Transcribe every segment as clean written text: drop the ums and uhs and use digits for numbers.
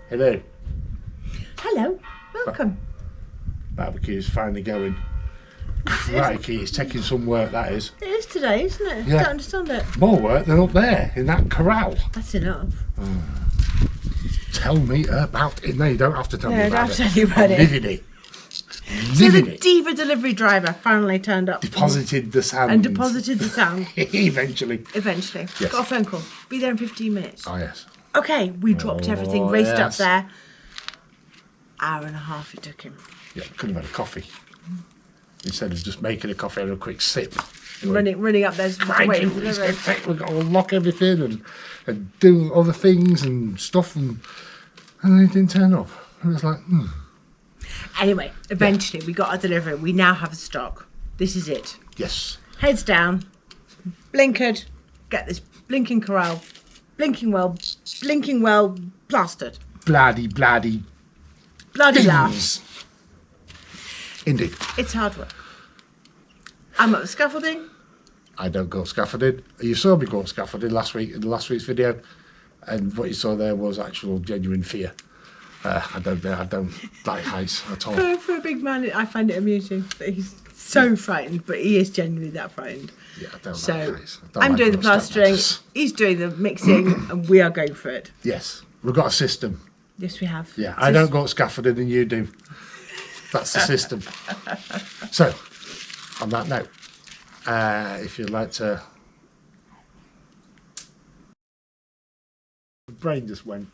Hello. Hello, welcome. Barbecue's finally going. Crikey, it's taking some work, that is. It is today, isn't it? Yeah. I don't understand it. More work than up there, in that corral. That's enough. Tell me about it. No, you don't have to tell me No, about I it. don't have to tell you about it. Living it. So Living the it. diva delivery driver finally turned up. Deposited the sand. And deposited the sound. Eventually. Eventually. Yes. Got a phone call. Be there in 15 minutes. Oh, yes. Okay, we dropped everything, raced up yes. there. Hour and a half it took him. Yeah, could have had a coffee. Instead of just making a coffee and a quick sip. Running up there, Crikey, waiting for it's the gonna take- we've got to unlock everything and do other things and stuff, and then he didn't turn up. And it was like, Anyway, eventually we got our delivery. We now have a stock. This is it. yes. Heads down, blinkered, get this blinking corral, blinking well plastered. Bloody Bloody things. laughs. Indeed. It's hard work. I'm up with scaffolding. I don't go scaffolding. You saw me go scaffolding last week in the last week's video, and what you saw there was actual genuine fear. I don't like heights at all. For a big man, I find it amusing that he's so frightened, but he is genuinely that frightened. Yeah, I don't So like heights. I don't I'm like doing the those step plastering, ladders. he's doing the mixing, and we are going for it. Yes, we've got a system. Yes, we have. Yeah, I don't go scaffolding and you do. That's the system. So, on that note, if you'd like to... The brain just went.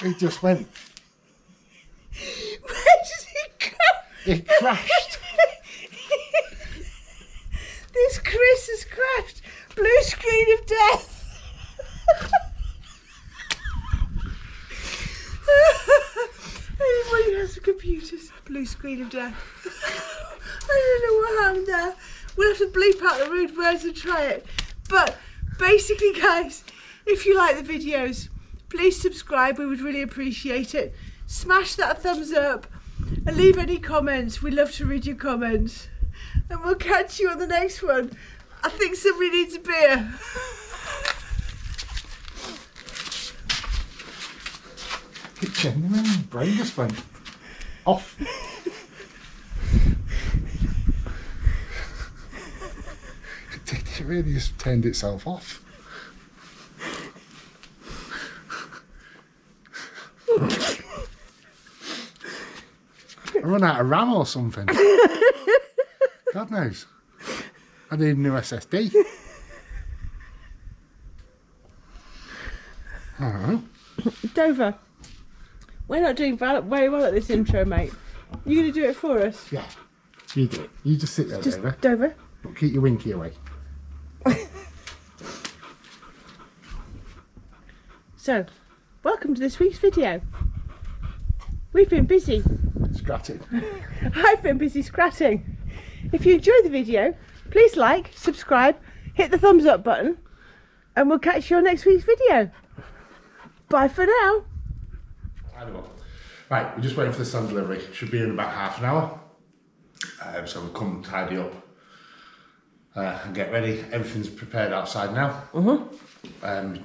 It just went. Where did he go? It crashed. This Chris has crashed. Blue screen of death. Anybody who has computers, blue screen of death. I don't know what happened there. We'll have to bleep out the rude words and try it. But basically, guys, if you like the videos, please subscribe. We would really appreciate it. Smash that thumbs up and leave any comments. We love to read your comments. And we'll catch you on the next one. I think somebody needs a beer. It genuinely, brain just went off. It really just turned itself off. I run out of RAM or something. God knows. I need a new SSD. I don't know. Dover, we're not doing very well at this intro, mate. You going to do it for us? Yeah, you do it. You just sit there, Just Dover. Dover. But keep your winky away. So, welcome to this week's video. We've been busy. Scratch it. I've been busy scratching. If you enjoyed the video, please like, subscribe, hit the thumbs up button, and we'll catch you on next week's video. Bye for now. Right, we're just waiting for the sun delivery. Should be in about half an hour. So we'll come tidy up and get ready. Everything's prepared outside now.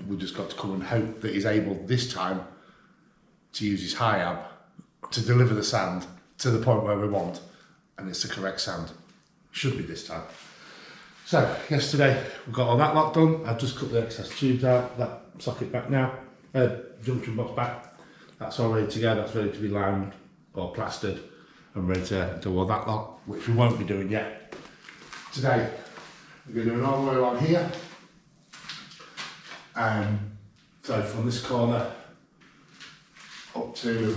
We've just got to come and hope that he's able this time to use his high amp to deliver the sound to the point where we want, and it's the correct sound. Should be this time. So yesterday we got all that lot done. I've just cut the excess tubes out, that socket back now, junction box back. That's all ready to go. That's ready to be limed or plastered and ready to do all that lot, which we won't be doing yet. Today we're going to do it all the way along here. So from this corner up to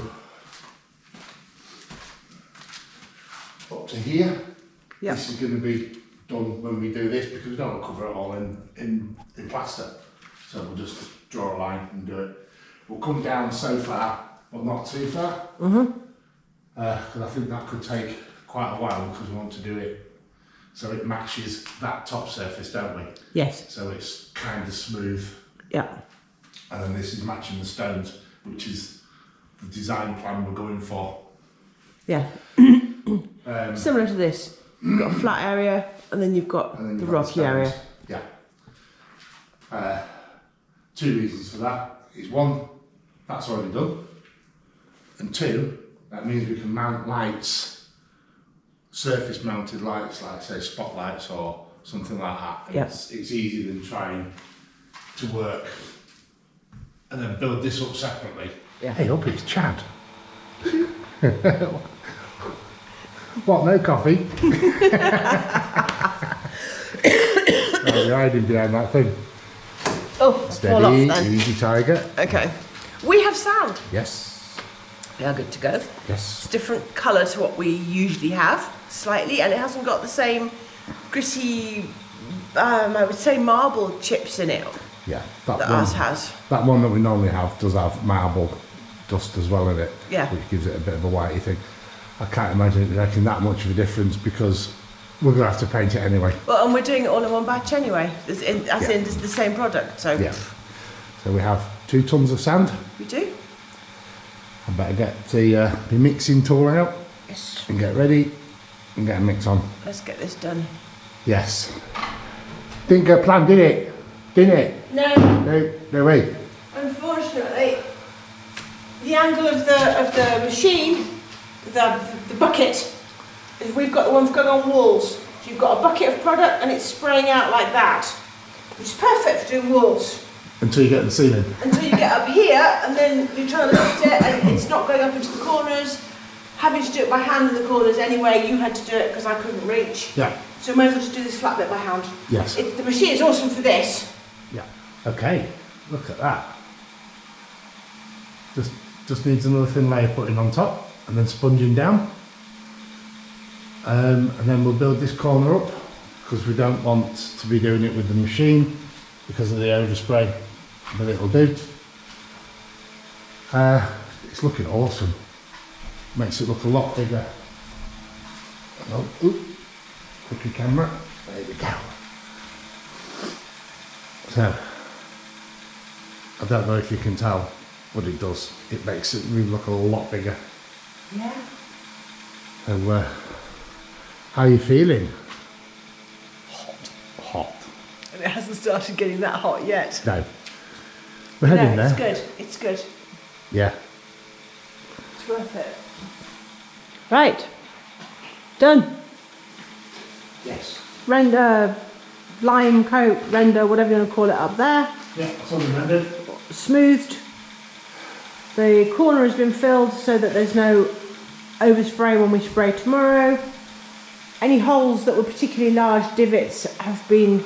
here. Yep. This is going to be done when we do this, because we don't want to cover it all in plaster. So we'll just draw a line and do it. We'll come down so far, but not too far. Because I think that could take quite a while, because we want to do it so it matches that top surface, don't we? Yes. So it's kind of smooth. Yeah. And then this is matching the stones, which is the design plan we're going for. Yeah. Similar to this. You've got a flat area, and then you've got the rocky area. Yeah. Two reasons for that is one, that's already done, and two, that means we can mount lights, surface mounted lights like say spotlights or something like that. Yes. It's easier than trying to work and then build this up separately. Yeah. Hey up, it's Chad. What, no coffee? Oh, you're hiding behind that thing. Oh, fall off Steady, then. easy tiger. Okay. We have sound. Yes. We are good to go. Yes. It's a different colour to what we usually have, slightly, and it hasn't got the same gritty, I would say marble chips in it Yeah. that ours has. That one that we normally have does have marble dust as well in it. Yeah. Which gives it a bit of a whitey thing. I can't imagine it making that much of a difference because we're going to have to paint it anyway. Well, and we're doing it all in one batch anyway, as in it's the same product, so. Yeah. So we have 2 tons of sand. We do. I better get the mixing tool out Yes. and get ready and get a mix on. Let's get this done. Yes. Didn't go planned, did it? Didn't it? No, No way. unfortunately, the angle of the machine, the bucket, is we've got the ones going on walls. So you've got a bucket of product and it's spraying out like that, which is perfect for doing walls. Until you get to the ceiling. Until you get up here and then you're trying to lift it and it's not going up into the corners. Having to do it by hand in the corners anyway, you had to do it because I couldn't reach. Yeah. So I might as well just do this flat bit by hand. Yes. The machine is awesome for this. Yeah. Okay. Look at that. Just needs another thin layer putting on top and then sponging down. And then we'll build this corner up because we don't want to be doing it with the machine because of the overspray, but it'll do. It's looking awesome. Makes it look a lot bigger. Oh, oop. Cookie camera. There we go. So, I don't know if you can tell, but it does. It makes it really look a lot bigger. Yeah. So, how are you feeling? Hot. And it hasn't started getting that hot yet. No. We're heading there. It's good. It's good. Yeah. It's worth it. Right. Done. Yes. Render, lime coat, render, whatever you want to call it up there. Yeah, that's all rendered. Smoothed. The corner has been filled so that there's no overspray when we spray tomorrow. Any holes that were particularly large divots have been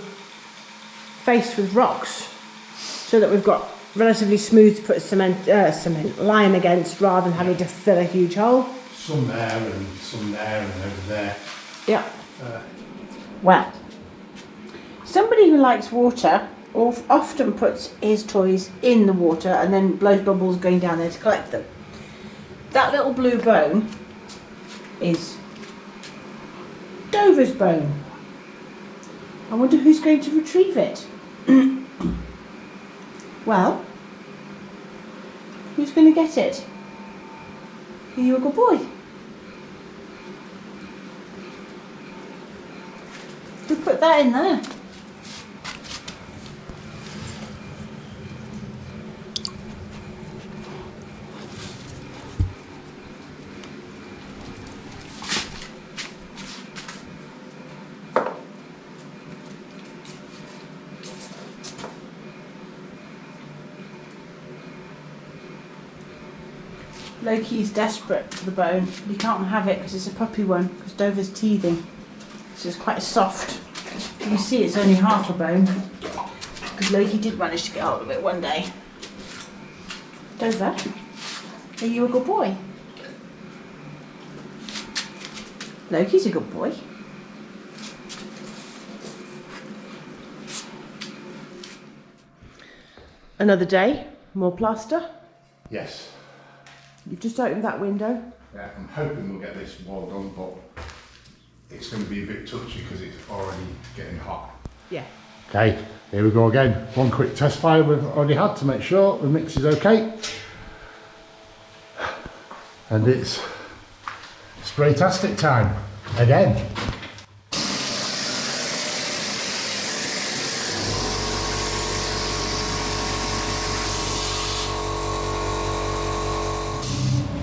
faced with rocks so that we've got relatively smooth to put lime against rather than having to fill a huge hole. Some there and some there and over there. Yeah. Well, somebody who likes water often puts his toys in the water and then blows bubbles going down there to collect them. That little blue bone is Dover's bone. I wonder who's going to retrieve it. Well, who's going to get it? Are you a good boy? Who put that in there? Loki's desperate for the bone. He can't have it because it's a puppy one, because Dover's teething. So it's quite soft. You can see it's only half a bone, because Loki did manage to get hold of it one day. Dover, are you a good boy? Loki's a good boy. Another day, more plaster. Yes. You've just opened that window. Yeah, I'm hoping we'll get this wall done, but it's going to be a bit touchy because it's already getting hot. Yeah. Okay, here we go again. One quick test fire we've already had to make sure the mix is okay. And it's spraytastic time again.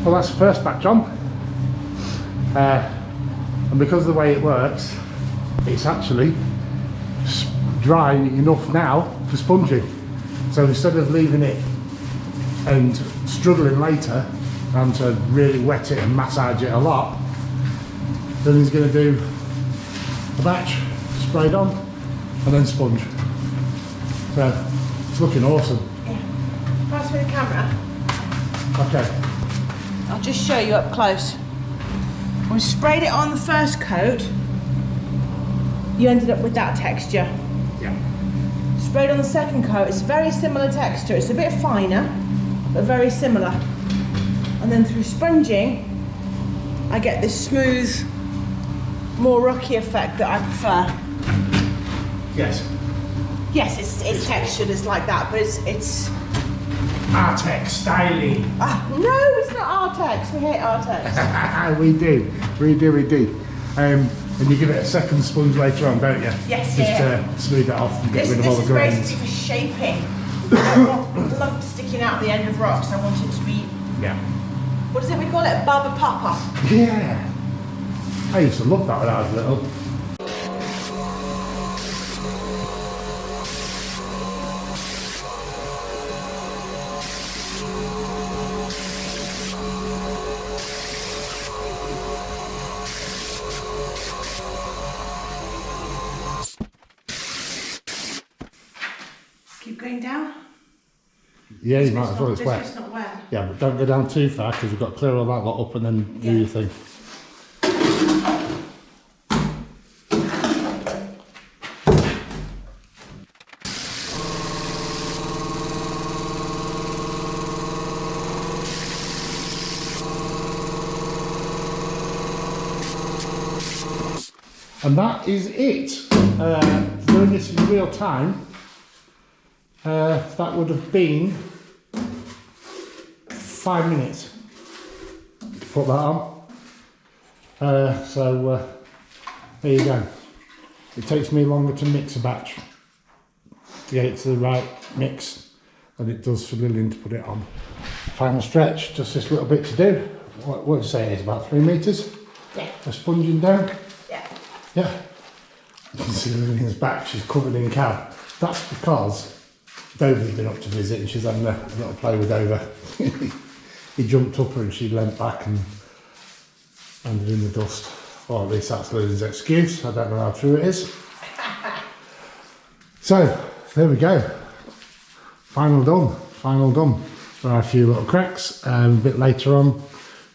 Well, that's the first batch on. And because of the way it works, it's actually dry enough now for sponging. So instead of leaving it and struggling later and to really wet it and massage it a lot, then he's going to do a batch, sprayed on and then sponge. So it's looking awesome. Yeah. Pass me the camera. Okay. I'll just show you up close. When we sprayed it on the first coat, you ended up with that texture. Yeah. Sprayed on the second coat, it's a very similar texture. It's a bit finer, but very similar. And then through sponging, I get this smooth, more rocky effect that I prefer. Yes. Yes, it's textured, it's like that, but it's Artex styling. no, it's not Artex. We hate Artex. we do. And you give it a second sponge later on, don't you? Yes, Just to smooth it off and get rid of all the grains. This is basically for shaping. I don't want lumps sticking out the end of rocks. I want it to be, Yeah. what is it we call it? Baba Papa. Yeah. I used to love that when I was little. Keep going down. Yeah, you might as well, it's This wet. bit's not wet. Yeah, but don't go down too far because you've got to clear all that lot up and then do your thing. And that is it. Doing this in real time, that would have been 5 minutes to put that on. So there you go. It takes me longer to mix a batch to get it to the right mix than it does for Lillian to put it on. Final stretch, just this little bit to do. What would you say it is, about 3 metres? Yeah. For sponging down. Yeah. Yeah. You can see Lillian's back, she's covered in cow. That's because Dover's been up to visit and she's having a little play with Dover. He jumped up her and she leant back and landed in the dust. Or at least that's Lillian's excuse. I don't know how true it is. So, there we go. Final done. There are a few little cracks. A bit later on,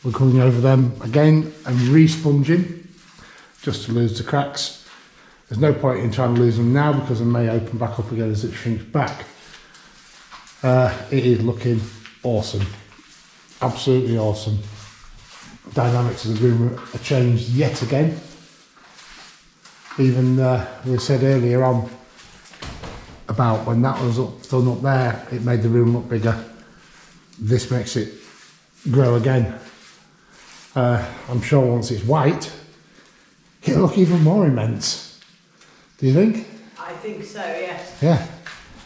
we're coming over them again and re-sponging just to lose the cracks. There's no point in trying to lose them now because they may open back up again as it shrinks back. It is looking awesome. Absolutely awesome. Dynamics of the room are changed yet again. Even we said earlier on about when that was done up there, it made the room look bigger. This makes it grow again. I'm sure once it's white, it'll look even more immense. Do you think? I think so, yes. Yeah.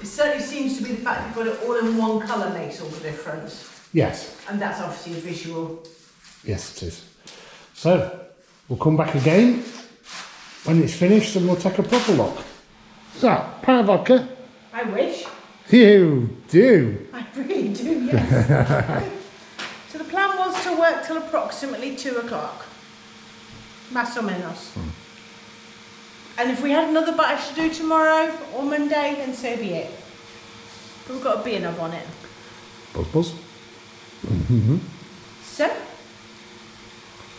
It certainly seems to be the fact that you've got it all in one colour makes all the difference. Yes. And that's obviously a visual. Yes, it is. So, we'll come back again when it's finished and we'll take a proper look. So, pint of vodka. I wish. You do. I really do, yes. So the plan was to work till approximately 2 o'clock. Más o menos. And if we had another batch to do tomorrow or Monday, then so be it. But we've got a beer knob on it. Buzz. Mm-hmm. So,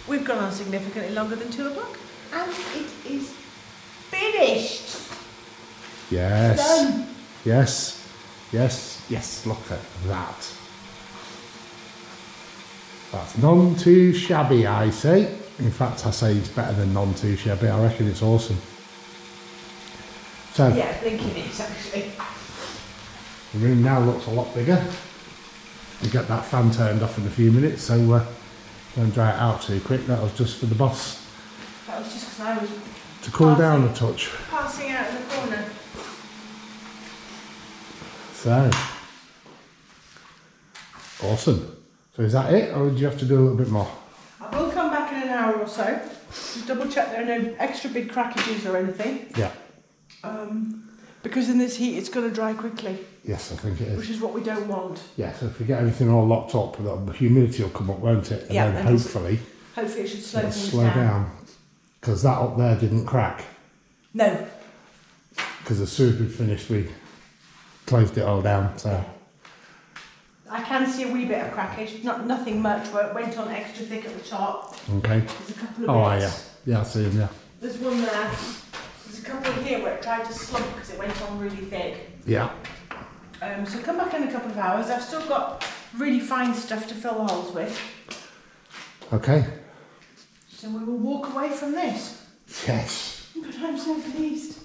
we've gone on significantly longer than 2 o'clock. And it is finished. Yes. Done. Yes. Yes. Yes. Look at that. That's none too shabby, I say. In fact, I say it's better than none too shabby. I reckon it's awesome. So, Yeah, blinking it is actually. the room now looks a lot bigger. We'll get that fan turned off in a few minutes, so don't dry it out too quick. That was just for the boss That was just because I was to cool down a touch. passing out in the corner. So, awesome. So is that it, or do you have to do a little bit more? I will come back in an hour or so. Just double check there are no extra big crackages or anything. Yeah. Because in this heat it's going to dry quickly. Yes, I think it is. Which is what we don't want. Yeah, so if we get everything all locked up, the humidity will come up, won't it? And Yeah, then and hopefully it should slow it'll things slow down. Because that up there didn't crack. No. Because as soon as we finished, we closed it all down. So I can see a wee bit of crackage, nothing much where it went on extra thick at the top. okay. There's a couple of bits. Yeah, I see them. Yeah. There's one there. There's a couple here where it tried to slump because it went on really thick. Yeah. So come back in a couple of hours. I've still got really fine stuff to fill the holes with. Okay. So we will walk away from this. Yes. But I'm so pleased.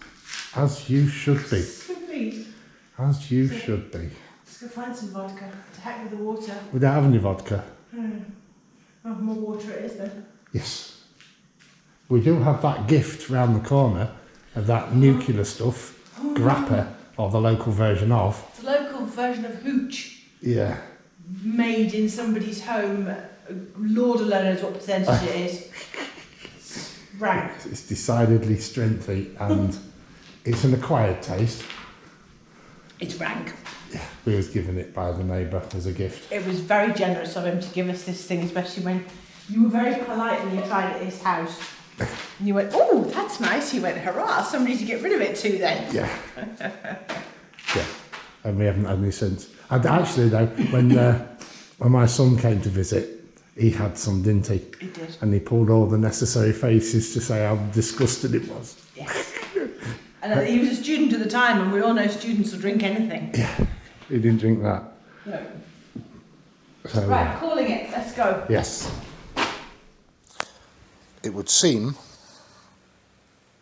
As you should be. So pleased. As you should be. Let's go find some vodka. To heck with the water. We don't have any vodka. Oh, more water it is then. Yes. We do have that gift round the corner of that nuclear stuff, grappa, or the local version of. The local version of hooch. Yeah. Made in somebody's home. Lord alone knows what percentage it is. Rank. It's decidedly strengthy and it's an acquired taste. It's rank. Yeah, we was given it by the neighbour as a gift. It was very generous of him to give us this thing, especially when you were very polite when you tried it at his house. And you went, oh, that's nice. He went, hurrah, somebody to get rid of it to then. Yeah. Yeah. And we haven't had any since. And actually though, when my son came to visit, he had some, didn't he? He did. And he pulled all the necessary faces to say how disgusted it was. Yes. And he was a student at the time, and we all know students will drink anything. Yeah. He didn't drink that. No. So, Right, calling it. Let's go. yes. It would seem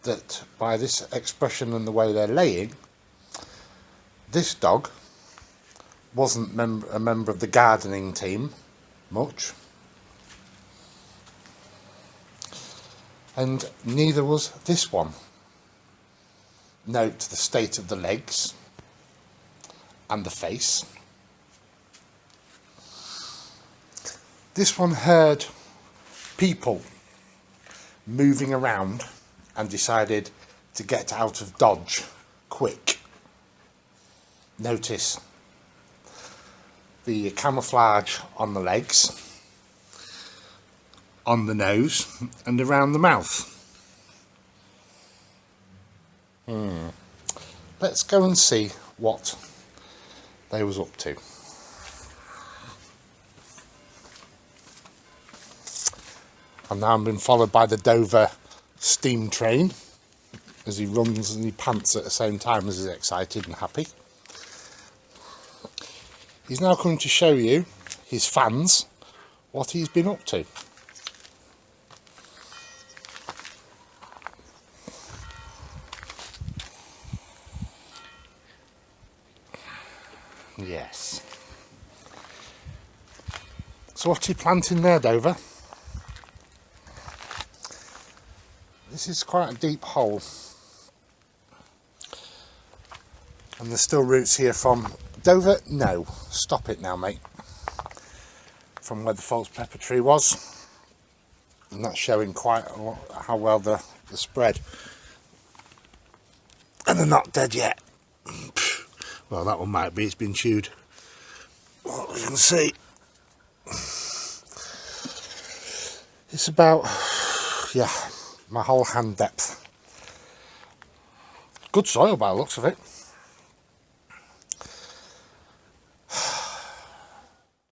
that by this expression and the way they're laying, this dog wasn't a member of the gardening team much, and neither was this one. Note the state of the legs and the face. This one heard people moving around and decided to get out of Dodge quick. Notice the camouflage on the legs, on the nose and around the mouth. Let's go and see what they was up to. And now I'm being followed by the Dover steam train as he runs and he pants at the same time as he's excited and happy. He's now coming to show you, his fans, what he's been up to. Yes. So what's he planting there, Dover? This is quite a deep hole. And there's still roots here from Dover. No, stop it now, mate. From where the false pepper tree was. And that's showing quite a lot, how well the spread. And they're not dead yet. Well, that one might be, it's been chewed. What we can see. It's about, yeah, my whole hand depth. Good soil by the looks of it.